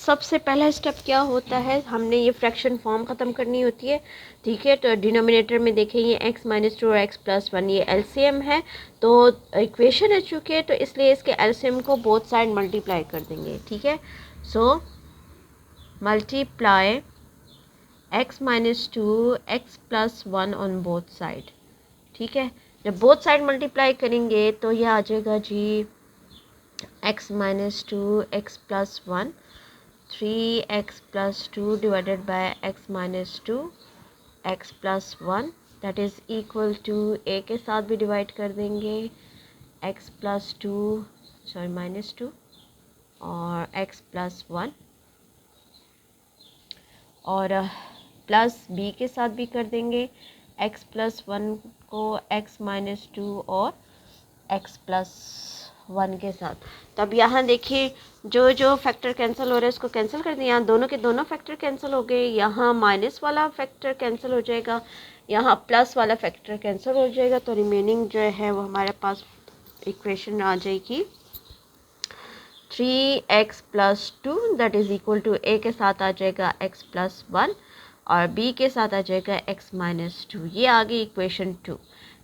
सबसे पहला स्टेप क्या होता है, हमने ये फ्रैक्शन फॉर्म ख़त्म करनी होती है, ठीक है। तो डिनोमिनेटर में देखें ये x माइनस 2 और x+1 ये एलसीएम है, तो इक्वेशन है चूँकि, तो इसलिए इसके एलसीएम को बोथ साइड मल्टीप्लाई कर देंगे, ठीक है। So multiply x minus 2 x+1 on both side, ठीक है। जब बोथ साइड मल्टीप्लाई करेंगे तो यह आ जाएगा जी x minus 2 x+1 3x+2 divided by x minus 2 x+1 that is equal to a के साथ भी डिवाइड कर देंगे x+2 माइनस 2 और x+1 और प्लस b के साथ भी कर देंगे x+1 को x माइनस 2 और x+1 के साथ। तब यहाँ देखिए जो जो फैक्टर कैंसिल हो रहा है इसको कैंसिल कर दिया, यहाँ दोनों के दोनों फैक्टर कैंसिल हो गए, यहाँ माइनस वाला फैक्टर कैंसिल हो जाएगा, यहाँ प्लस वाला फैक्टर कैंसिल हो जाएगा, तो रिमेनिंग जो है वो हमारे पास इक्वेशन आ जाएगी 3x+2 that is equal to a के साथ आ जाएगा x+1 और b के साथ आ जाएगा x माइनस 2। ये आ गई इक्वेशन 2,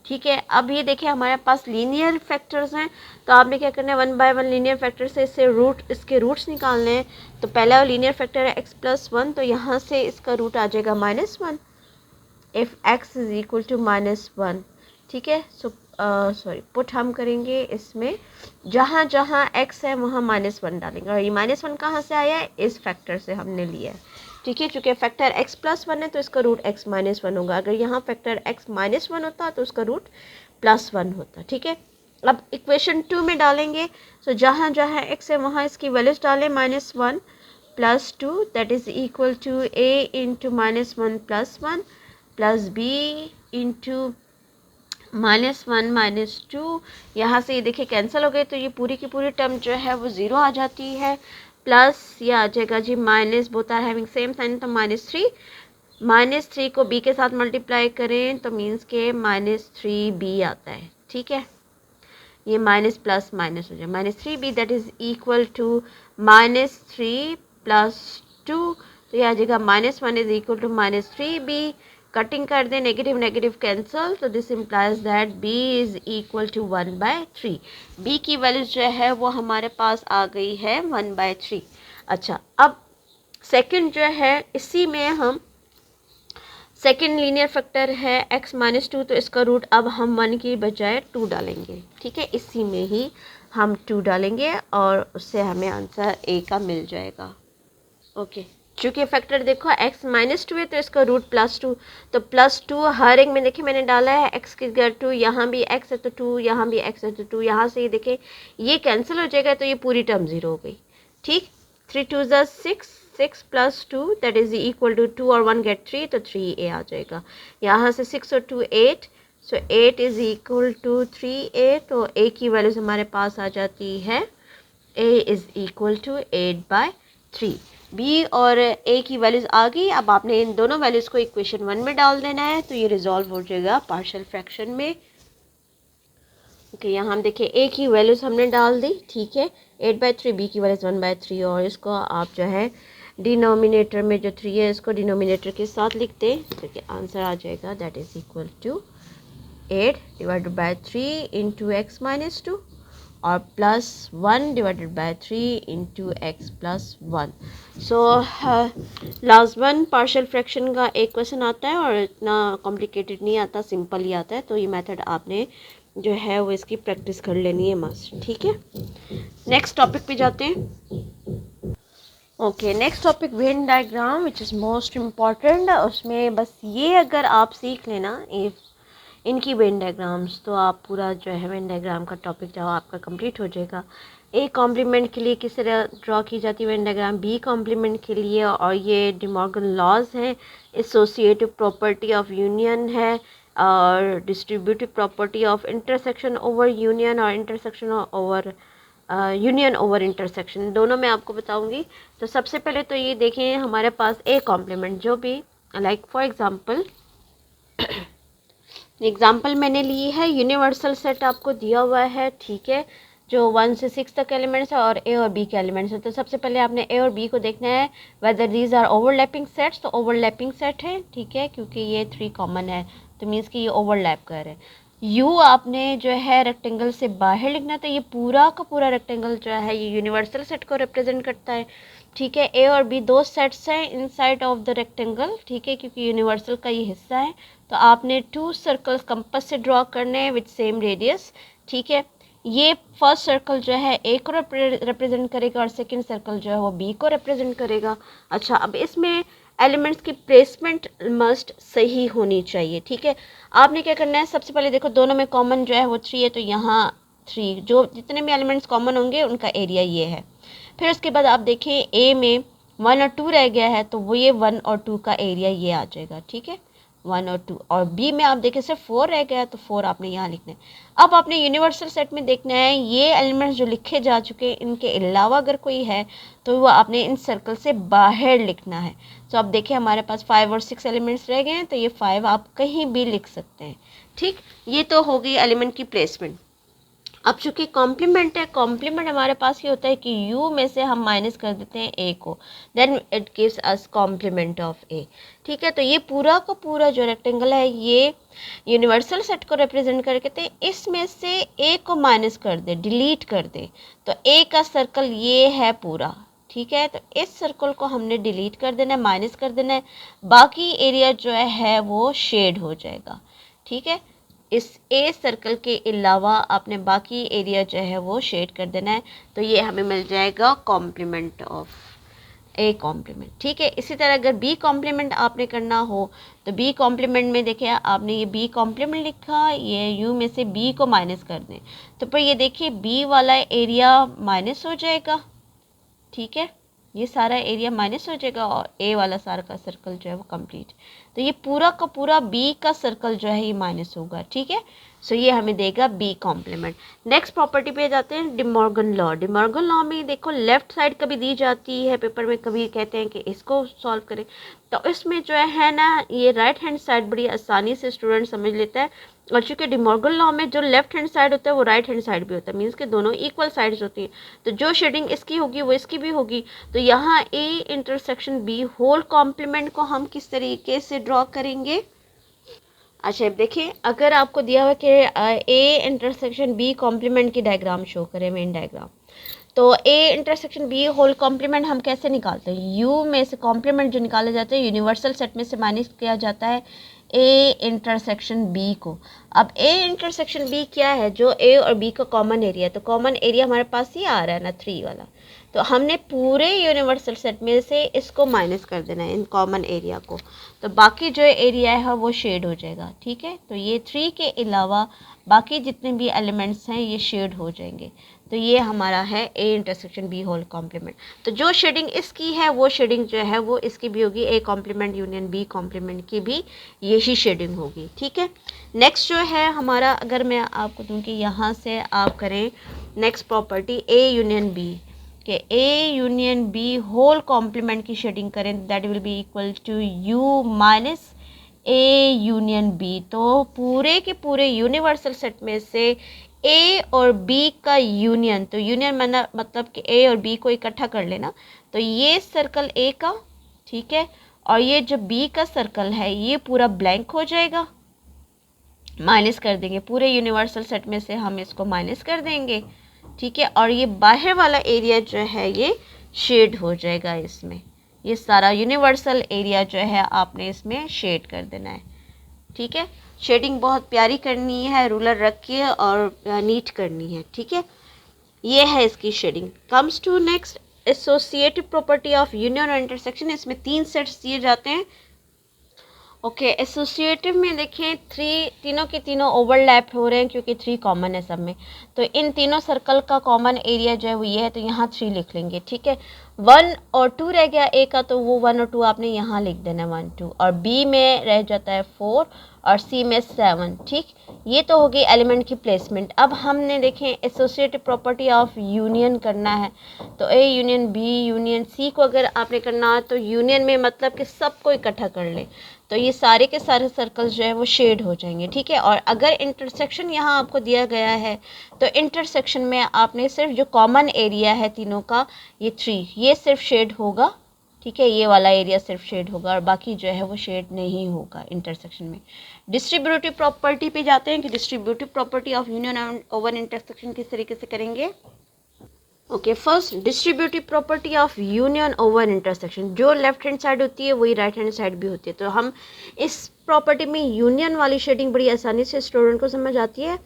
ठीक है। अब ये देखिए हमारे पास लीनियर फैक्टर्स हैं, तो आपने क्या करना है, 1 बाय 1 लीनियर फैक्टर से इसके रूट्स निकालने हैं। तो पहला लीनियर फैक्टर है x+1, तो यहाँ से इसका रूट आ जाएगा -1 if x is equal to -1, ठीक है। सो पुट हम करेंगे इसमें जहाँ जहाँ x है वहाँ -1 डालेंगे, और ये -1 कहाँ से आया है, इस फैक्टर से हमने लिया है, ठीक है। चूँकि फैक्टर x+1 है तो इसका रूट x माइनस 1 होगा, अगर यहाँ फैक्टर x -1 होता तो उसका रूट +1 होता, ठीक है। अब इक्वेशन 2 में डालेंगे, तो जहाँ जहाँ x है वहाँ इसकी वैल्यूज डालें -1 +2 that is equal to a into -1 +1 plus b into -1 -2। यहाँ से ये देखिए कैंसिल हो गए, तो ये पूरी की पूरी टर्म जो है वो 0 आ जाती है, प्लस ये आ जाएगा जी minus, both are having same sign, तो -3 को b के साथ मल्टीप्लाई करें तो मीन्स के -3b आता है, ठीक है। ये माइनस प्लस माइनस हो जाए -3b that is equal to -3 + 2, तो ये आ जाएगा -1 is equal to -3b। Cutting कर दें, नेगेटिव नेगेटिव कैंसिल, तो this implies that b is equal to 1/3। b की वैल्यू जो है वो हमारे पास आ गई है 1/3। अच्छा, अब सेकंड जो है इसी में हम सेकंड लीनियर फैक्टर है x माइनस 2, तो इसका रूट अब हम 1 की बजाय 2 डालेंगे, ठीक है। इसी में ही हम 2 डालेंगे और उससे हमें आंसर a का मिल जाएगा, ओके। चूँकि फैक्टर देखो x माइनस 2 है तो इसका रूट +2, तो +2 हर एक में देखिए मैंने डाला है, x की जगह 2, यहाँ भी x है तो 2, यहाँ भी x है तो 2, यहाँ से ये देखें ये कैंसिल हो जाएगा, तो ये पूरी टर्म 0 हो गई, ठीक। 3 2 6, 6 + 2 दैट इज़ इक्वल टू 2 और 1 गेट 3, तो 3a आ जाएगा। यहाँ से 6 और 2 8, सो 8 इज़ इक्वल टू 3a, तो a की वैल्यूज़ हमारे पास आ जाती है a is equal to 8/3। b और a की वैल्यूज़ आ गई। अब आपने इन दोनों वैल्यूज़ को इक्वेशन 1 में डाल देना है, तो ये रिजॉल्व हो जाएगा पार्शियल फ्रैक्शन में, ओके। यहाँ हम देखिए a की वैल्यूज़ हमने डाल दी, ठीक है, 8/3, b की वैल्यूज़ 1/3, और इसको आप जो है डिनोमिनेटर में जो 3 है इसको डिनोमिनेटर के साथ लिखते हैं, तो आंसर आ जाएगा that is equal to 8 divided by 3 into x minus 2 और +1/3 into x+1। So last one partial fraction का एक क्वेश्चन आता है और इतना कॉम्प्लिकेटेड नहीं आता, सिंपल ही आता है, तो ये मेथड आपने जो है वो इसकी प्रैक्टिस कर लेनी है मस्ट, ठीक है। नेक्स्ट टॉपिक पे जाते हैं, okay. Next topic Venn diagram which is most important. उसमें बस ये अगर आप सीख लेना इनकी वेन डायग्राम्स, तो आप पूरा जो है वेन डायग्राम का टॉपिक जो आपका कंप्लीट हो जाएगा। ए कॉम्प्लीमेंट के लिए किस तरह ड्रॉ की जाती है वेन डायग्राम, बी कॉम्प्लीमेंट के लिए, और ये डे मॉर्गन लॉज हैं, एसोसिएटिव प्रॉपर्टी ऑफ यूनियन है, और distributive property of intersection over union और intersection over union over intersection, दोनों मैं आपको बताऊंगी। तो सबसे पहले तो ये देखें हमारे पास ए कॉम्प्लीमेंट, जो भी लाइक फॉर एग्जाम्पल मैंने ली है, यूनिवर्सल सेट आपको दिया हुआ है, ठीक है। जो 1 से 6 तक एलिमेंट्स है और ए और बी के एलिमेंट्स हैं। तो सबसे पहले आपने ए और बी को देखना है whether these are overlapping sets. तो ओवरलैपिंग सेट है, ठीक है, क्योंकि ये 3 कॉमन है तो मीन्स कि ये ओवरलैप कर रहे हैं। यू आपने जो है रेक्टेंगल से बाहर लिखना, तो ये पूरा का पूरा रेक्टेंगल जो है ये यूनिवर्सल सेट को रिप्रेजेंट करता है, ठीक है। ए और बी दो सेट्स हैं इनसाइड ऑफ द रेक्टेंगल, ठीक है, क्योंकि यूनिवर्सल का ये हिस्सा है। तो आपने 2 सर्कल्स कंपास से ड्रॉ करने हैं विद सेम रेडियस, ठीक है। ये फर्स्ट सर्कल जो है ए को रिप्रेजेंट करेगा और सेकंड सर्कल जो है वो बी को रिप्रेजेंट करेगा। अच्छा, अब इसमें एलिमेंट्स की प्लेसमेंट मस्ट सही होनी चाहिए, ठीक है। आपने क्या करना है, सबसे पहले देखो दोनों में कॉमन जो है वो 3 है, तो यहाँ 3 जो जितने भी एलिमेंट्स कॉमन होंगे उनका एरिया ये है। फिर उसके बाद आप देखें ए में 1 और 2 रह गया है, तो वो ये 1 और 2 का एरिया ये आ जाएगा, ठीक है, 1 और 2। और बी में आप देखें सिर्फ 4 रह गया है, तो 4 आपने यहाँ लिखना है। अब आपने यूनिवर्सल सेट में देखना है ये एलिमेंट्स जो लिखे जा चुके हैं इनके अलावा अगर कोई है तो वो आपने इन सर्कल से बाहर लिखना है। तो अब देखिए हमारे पास 5 और 6 एलिमेंट्स रह गए हैं, तो ये 5 आप कहीं भी लिख सकते हैं, ठीक। ये तो हो गई एलिमेंट की प्लेसमेंट। अब चूंकि कॉम्प्लीमेंट है, कॉम्प्लीमेंट हमारे पास ये होता है कि u में से हम माइनस कर देते हैं a को, then it gives us complement of a, ठीक है। तो ये पूरा का पूरा जो रेक्टेंगल है ये यूनिवर्सल सेट को रिप्रेजेंट करके इसमें से a को माइनस कर दे, डिलीट कर दे, तो a का सर्कल ये है पूरा, ठीक है। तो इस सर्कल को हमने डिलीट कर देना है, माइनस कर देना है, बाकी एरिया जो है वो शेड हो जाएगा, ठीक है। इस ए सर्कल के अलावा आपने बाकी एरिया जो है वो शेड कर देना है, तो ये हमें मिल जाएगा कॉम्प्लीमेंट ऑफ ए कॉम्प्लीमेंट, ठीक है। इसी तरह अगर बी कॉम्प्लीमेंट आपने करना हो तो बी कॉम्प्लीमेंट में देखिए आपने ये बी कॉम्प्लीमेंट लिखा, ये यू में से बी को माइनस कर दें, तो पर ये देखिए बी वाला एरिया माइनस हो जाएगा, ठीक है, ये सारा एरिया माइनस हो जाएगा और ए वाला सारा का सर्कल जो है वो कंप्लीट। तो ये पूरा का पूरा बी का सर्कल जो है ये माइनस होगा, ठीक है। सो ये हमें देगा बी कॉम्प्लीमेंट। नेक्स्ट प्रॉपर्टी पे जाते हैं, डिमॉर्गन लॉ। डिमॉर्गन लॉ में देखो लेफ्ट साइड कभी दी जाती है पेपर में, कभी कहते हैं कि इसको सॉल्व करें, तो इसमें जो है ना ये राइट हैंड साइड बड़ी आसानी से स्टूडेंट समझ लेता है। और चूँकि डिमॉर्गन लॉ में जो लेफ्ट हैंड साइड होता है वो राइट हैंड साइड भी होता है, मीन्स के दोनों इक्वल साइड्स होती हैं, तो जो शेडिंग इसकी होगी वो इसकी भी होगी। तो यहाँ A intersection B whole complement को हम किस तरीके से ड्रॉ करेंगे। अच्छा, अब देखिए अगर आपको दिया हुआ कि ए इंटरसेक्शन बी कॉम्प्लीमेंट की डायग्राम शो करें, मेन डायग्राम, तो A intersection B whole complement हम कैसे निकालते हैं, यू में से कॉम्प्लीमेंट जो निकाले जाते हैं यूनिवर्सल सेट में से माइनस किया जाता है ए इंटरसेक्शन बी को। अब ए इंटरसेक्शन बी क्या है, जो ए और बी का कॉमन एरिया है, तो कॉमन एरिया हमारे पास ही आ रहा है ना 3 वाला, तो हमने पूरे यूनिवर्सल सेट में से इसको माइनस कर देना है इन कॉमन एरिया को, तो बाकी जो एरिया है वो शेड हो जाएगा, ठीक है। तो ये 3 के अलावा बाकी जितने भी एलिमेंट्स हैं ये शेड हो जाएंगे, तो ये हमारा है A intersection B whole complement. तो जो शेडिंग इसकी है वो शेडिंग जो है वो इसकी भी होगी, A complement union B complement की भी यही शेडिंग होगी, ठीक है। नेक्स्ट जो है हमारा, अगर मैं आपको दूँ कि यहाँ से आप करें next property A union B, कि A union B whole complement की शेडिंग करें, that will be equal to U minus A union B. तो पूरे के पूरे यूनिवर्सल सेट में से ए और बी का यूनियन, तो यूनियन मतलब कि ए और बी को इकट्ठा कर लेना, तो ये सर्कल ए का, ठीक है, और ये जो बी का सर्कल है ये पूरा ब्लैंक हो जाएगा, माइनस कर देंगे, पूरे यूनिवर्सल सेट में से हम इसको माइनस कर देंगे, ठीक है। और ये बाहर वाला एरिया जो है ये शेड हो जाएगा, इसमें ये सारा यूनिवर्सल एरिया जो है आपने इसमें शेड कर देना है, ठीक है। शेडिंग बहुत प्यारी करनी है, रूलर रख के और नीट करनी है, ठीक है। ये है इसकी shading. Comes to next associative property of union और इंटरसेक्शन। इसमें 3 सेट्स दिए जाते हैं। ओके, एसोसिएटिव में देखें तीनों के तीनों ओवरलैप हो रहे हैं क्योंकि 3 कॉमन है सब में, तो इन तीनों सर्कल का कॉमन एरिया जो है वो ये है, तो यहाँ 3 लिख लेंगे, ठीक है। 1 और 2 रह गया ए का, तो वो 1 और 2 आपने यहाँ लिख देना 1 2, और बी में रह जाता है 4 और सी में 7, ठीक। ये तो हो गई एलिमेंट की प्लेसमेंट। अब हमने देखें एसोसिएटिव प्रॉपर्टी ऑफ यूनियन करना है, तो A union B union C को अगर आपने करना है तो यूनियन में मतलब कि सबको इकट्ठा कर लें, तो तो ये सारे के सारे सर्कल्स जो है वो शेड हो जाएंगे, ठीक है। और अगर इंटरसेक्शन यहाँ आपको दिया गया है तो इंटरसेक्शन में आपने सिर्फ जो कॉमन एरिया है तीनों का, ये 3, ये सिर्फ शेड होगा, ठीक है। ये वाला एरिया सिर्फ शेड होगा और बाकी जो है वो शेड नहीं होगा इंटरसेक्शन में। डिस्ट्रीब्यूटिव प्रॉपर्टी पे जाते हैं कि distributive property of union over intersection किस तरीके से करेंगे। Okay, first distributive property of union over intersection, जो लेफ्ट हैंड साइड होती है वही राइट हैंड साइड भी होती है। तो हम इस प्रॉपर्टी में यूनियन वाली शेडिंग बड़ी आसानी से स्टूडेंट को समझ आती है।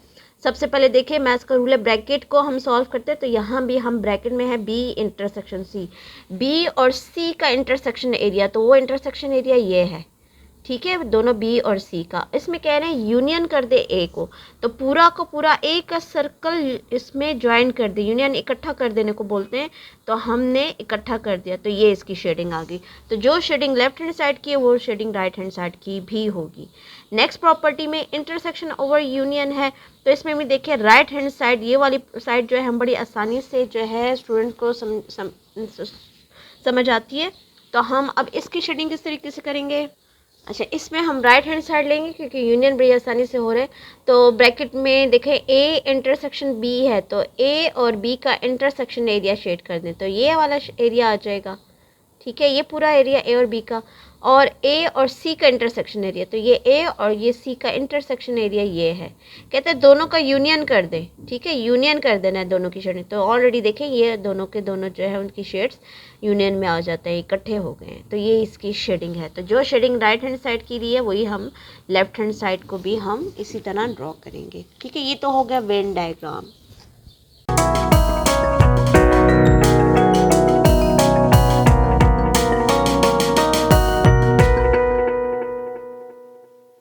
सबसे पहले देखिए मैथ्स का रूल है, ब्रैकेट को हम सॉल्व करते हैं तो यहाँ भी हम ब्रैकेट में है बी इंटरसेक्शन सी, बी और सी का इंटरसेक्शन एरिया, तो वो इंटरसेक्शन एरिया ये है, ठीक है, दोनों बी और सी का। इसमें कह रहे हैं यूनियन कर दे ए को, तो पूरा को पूरा ए का सर्कल इसमें ज्वाइन कर दे, यूनियन इकट्ठा कर देने को बोलते हैं। तो हमने इकट्ठा कर दिया तो ये इसकी शेडिंग आ गई। तो जो शेडिंग लेफ्ट हैंड साइड की है वो शेडिंग राइट हैंड साइड की भी होगी। नेक्स्ट प्रॉपर्टी में इंटरसेक्शन ओवर यूनियन है, तो इसमें भी देखिए राइट हैंड साइड, ये वाली साइड जो है हम बड़ी आसानी से जो है स्टूडेंट को समझ आती है। तो हम अब इसकी शेडिंग किस तरीके से करेंगे। अच्छा, इसमें हम राइट हैंड साइड लेंगे क्योंकि यूनियन बड़ी आसानी से हो रहे हैं। तो ब्रैकेट में देखें ए इंटरसेक्शन बी है, तो ए और बी का इंटरसेक्शन एरिया शेड कर दें तो ये वाला एरिया आ जाएगा, ठीक है, ये पूरा एरिया ए और बी का। और ए और सी का इंटरसेक्शन एरिया, तो ये ए और ये सी का इंटरसेक्शन एरिया ये है। कहते हैं दोनों का यूनियन कर दें, ठीक है, यूनियन कर देना है दोनों की शेडिंग। तो ऑलरेडी देखें ये दोनों के दोनों जो है उनकी शेड्स यूनियन में आ जाते हैं, इकट्ठे हो गए हैं। तो ये इसकी शेडिंग है। तो जो शेडिंग राइट हैंड साइड की रही है वही हम लेफ्ट हैंड साइड को भी हम इसी तरह ड्रॉ करेंगे, ठीक है। ये तो हो गया वेन डायग्राम।